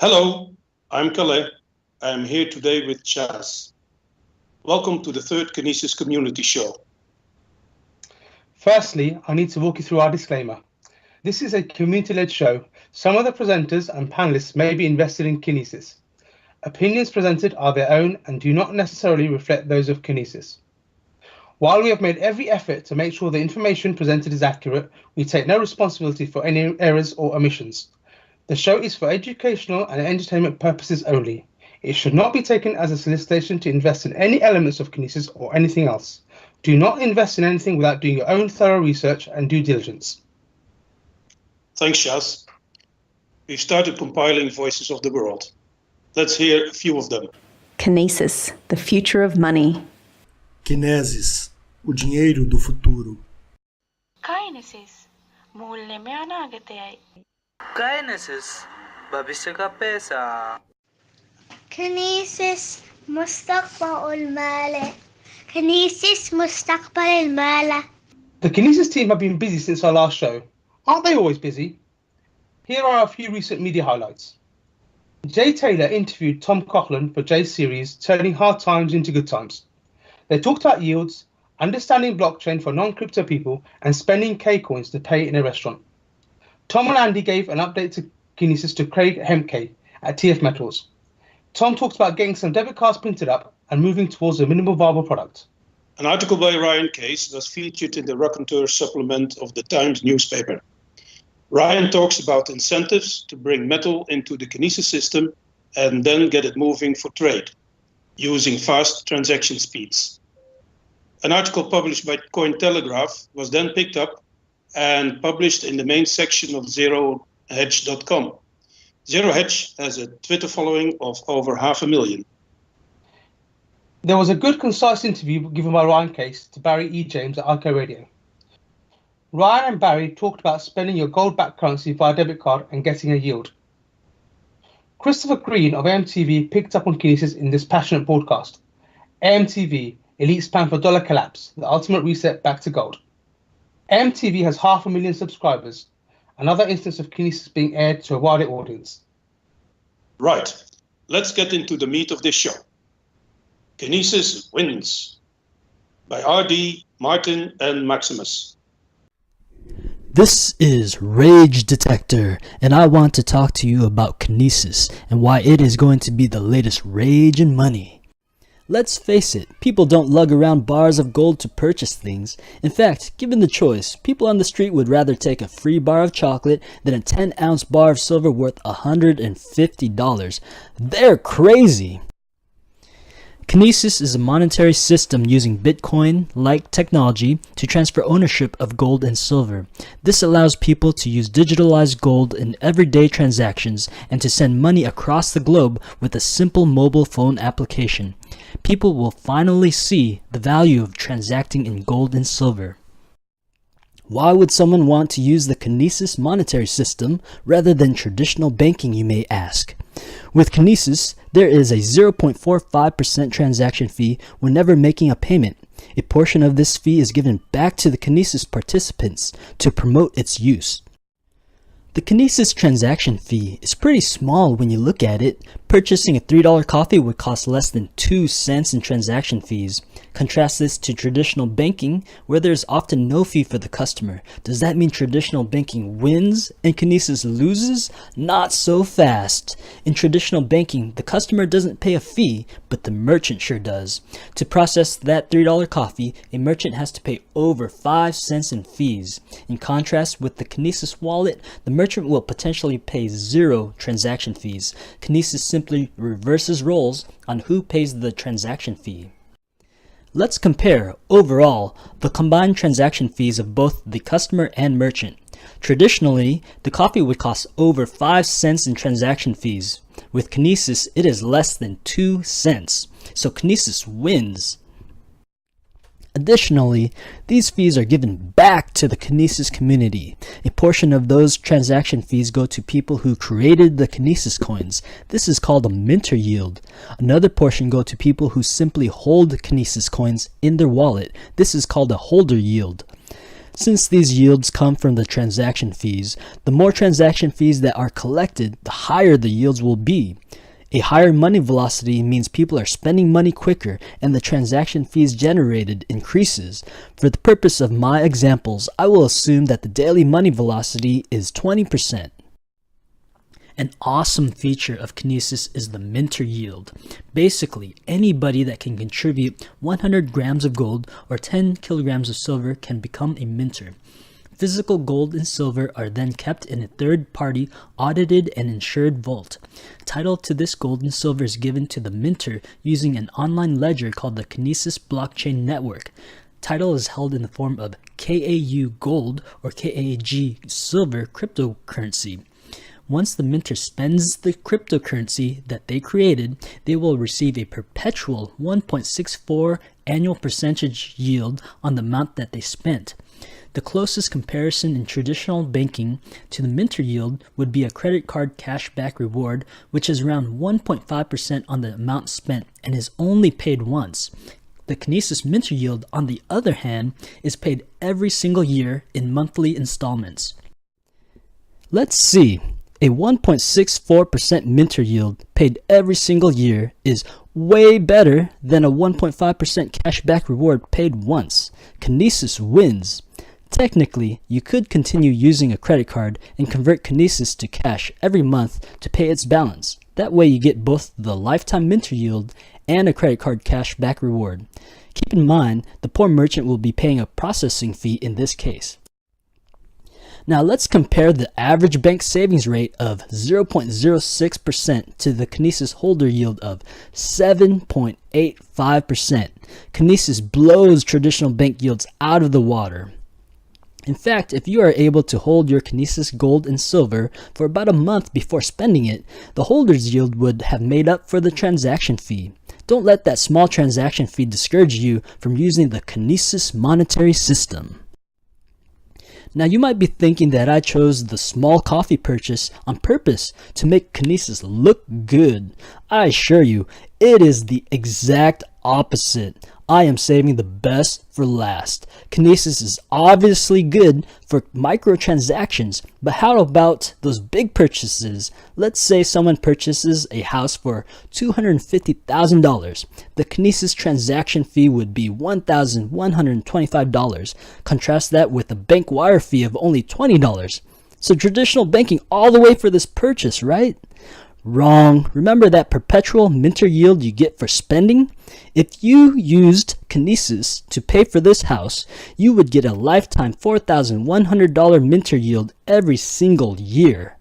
Hello, I'm Cale. I'm here today with Shaz. Welcome to the third Kinesis Community Show. Firstly, I need to walk you through our disclaimer. This is a community-led show. Some of the presenters and panelists may be invested in Kinesis. Opinions presented are their own and do not necessarily reflect those of Kinesis. While we have made every effort to make sure the information presented is accurate, we take no responsibility for any errors or omissions. The show is for educational and entertainment purposes only. It should not be taken as a solicitation to invest in any elements of Kinesis or anything else. Do not invest in anything without doing your own thorough research and due diligence. Thanks, Shaz. We've started compiling voices of the world. Let's hear a few of them. Kinesis, the future of money. Kinesis, o dinheiro do futuro. Kinesis, मूल्य में अनागतयයි. Kinesis, भविष्य का पैसा. Kinesis, مستقبل المال. Kinesis, مستقبل المال. The Kinesis team have been busy since our last show. Aren't they always busy? Here are a few recent media highlights. Jay Taylor interviewed Tom Coughlin for Jay's series, Turning Hard Times into Good Times. They talked about yields, understanding blockchain for non-crypto people, and spending K-coins to pay in a restaurant. Tom and Andy gave an update to Kinesis to Craig Hemke at TF Metals. Tom talked about getting some debit cards printed up and moving towards a minimal viable product. An article by Ryan Case was featured in the Raconteur supplement of the Times newspaper. Ryan talks about incentives to bring metal into the Kinesis system and then get it moving for trade, using fast transaction speeds. An article published by CoinTelegraph was then picked up and published in the main section of ZeroHedge.com. ZeroHedge has a Twitter following of over 500,000. There was a good, concise interview given by Ryan Case to Barry E. James at ICO Radio. Ryan and Barry talked about spending your gold-backed currency via debit card and getting a yield. Christopher Green of AMTV picked up on Kinesis in this passionate broadcast. AMTV, Elite's plan for dollar collapse, the ultimate reset back to gold. AMTV has 500,000 subscribers, another instance of Kinesis being aired to a wider audience. Right, let's get into the meat of this show. Kinesis Wins by RD, Martjin, and Maximus. This is Rage Detector, and I want to talk to you about Kinesis and why it is going to be the latest rage in money. Let's face it, people don't lug around bars of gold to purchase things. In fact, given the choice, people on the street would rather take a free bar of chocolate than a 10-ounce bar of silver worth $150. They're crazy! Kinesis is a monetary system using Bitcoin-like technology to transfer ownership of gold and silver. This allows people to use digitalized gold in everyday transactions and to send money across the globe with a simple mobile phone application. People will finally see the value of transacting in gold and silver. Why would someone want to use the Kinesis monetary system rather than traditional banking, you may ask? With Kinesis, there is a 0.45% transaction fee whenever making a payment. A portion of this fee is given back to the Kinesis participants to promote its use. The Kinesis transaction fee is pretty small when you look at it. Purchasing a $3 coffee would cost less than 2 cents in transaction fees. Contrast this to traditional banking, where there is often no fee for the customer. Does that mean traditional banking wins and Kinesis loses? Not so fast. In traditional banking, the customer doesn't pay a fee, but the merchant sure does. To process that $3 coffee, a merchant has to pay over 5 cents in fees. In contrast with the Kinesis wallet, the merchant will potentially pay 0 transaction fees. Kinesis simply reverses roles on who pays the transaction fee. Let's compare, overall, the combined transaction fees of both the customer and merchant. Traditionally, the coffee would cost over 5 cents in transaction fees. With Kinesis, it is less than 2 cents. So Kinesis wins. Additionally, these fees are given back to the Kinesis community. A portion of those transaction fees go to people who created the Kinesis coins. This is called a minter yield. Another portion go to people who simply hold Kinesis coins in their wallet. This is called a holder yield. Since these yields come from the transaction fees, the more transaction fees that are collected, the higher the yields will be. A higher money velocity means people are spending money quicker and the transaction fees generated increases. For the purpose of my examples, I will assume that the daily money velocity is 20%. An awesome feature of Kinesis is the minter yield. Basically, anybody that can contribute 100 grams of gold or 10 kilograms of silver can become a minter. Physical gold and silver are then kept in a third-party, audited and insured vault. Title to this gold and silver is given to the minter using an online ledger called the Kinesis Blockchain Network. Title is held in the form of KAU gold or KAG silver cryptocurrency. Once the minter spends the cryptocurrency that they created, they will receive a perpetual 1.64 annual percentage yield on the amount that they spent. The closest comparison in traditional banking to the minter yield would be a credit card cashback reward, which is around 1.5% on the amount spent and is only paid once. The Kinesis minter yield, on the other hand, is paid every single year in monthly installments. Let's see. A 1.64% minter yield paid every single year is way better than a 1.5% cashback reward paid once. Kinesis wins. Technically, you could continue using a credit card and convert Kinesis to cash every month to pay its balance. That way you get both the lifetime minter yield and a credit card cashback reward. Keep in mind, the poor merchant will be paying a processing fee in this case. Now let's compare the average bank savings rate of 0.06% to the Kinesis holder yield of 7.85%. Kinesis blows traditional bank yields out of the water. In fact, if you are able to hold your Kinesis gold and silver for about a month before spending it, the holder's yield would have made up for the transaction fee. Don't let that small transaction fee discourage you from using the Kinesis monetary system. Now you might be thinking that I chose the small coffee purchase on purpose to make Kinesis look good. I assure you, it is the exact opposite. I am saving the best for last. Kinesis is obviously good for microtransactions, but how about those big purchases? Let's say someone purchases a house for $250,000. The Kinesis transaction fee would be $1,125. Contrast that with a bank wire fee of only $20. So traditional banking all the way for this purchase, right? Wrong. Remember that perpetual minter yield you get for spending? If you used Kinesis to pay for this house, you would get a lifetime $4,100 minter yield every single year.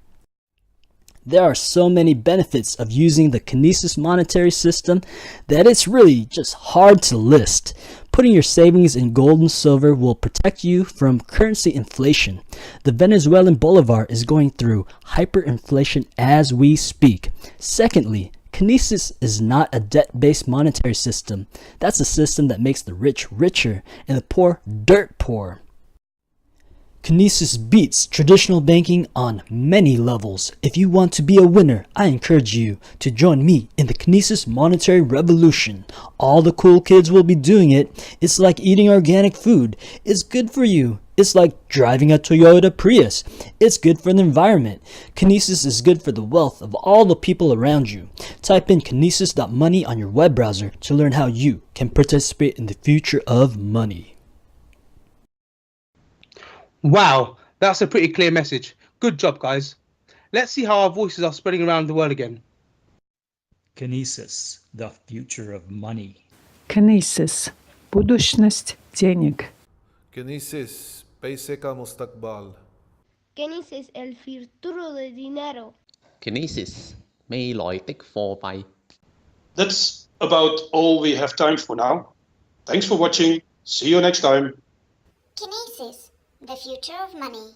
There are so many benefits of using the Kinesis monetary system that it's really just hard to list. Putting your savings in gold and silver will protect you from currency inflation. The Venezuelan bolivar is going through hyperinflation as we speak. Secondly, Kinesis is not a debt-based monetary system. That's a system that makes the rich richer and the poor dirt poor. Kinesis beats traditional banking on many levels. If you want to be a winner, I encourage you to join me in the Kinesis monetary revolution. All the cool kids will be doing it. It's like eating organic food. It's good for you. It's like driving a Toyota Prius. It's good for the environment. Kinesis is good for the wealth of all the people around you. Type in kinesis.money on your web browser to learn how you can participate in the future of money. Wow, that's a pretty clear message. Good job, guys. Let's see how our voices are spreading around the world again. Kinesis, the future of money. Kinesis, будущность денег. Kinesis, पैसे का मुस्तकबाल. Kinesis, el futuro de dinero. Kinesis, 未來的貨幣. That's about all we have time for now. Thanks for watching. See you next time. Kinesis, the future of money.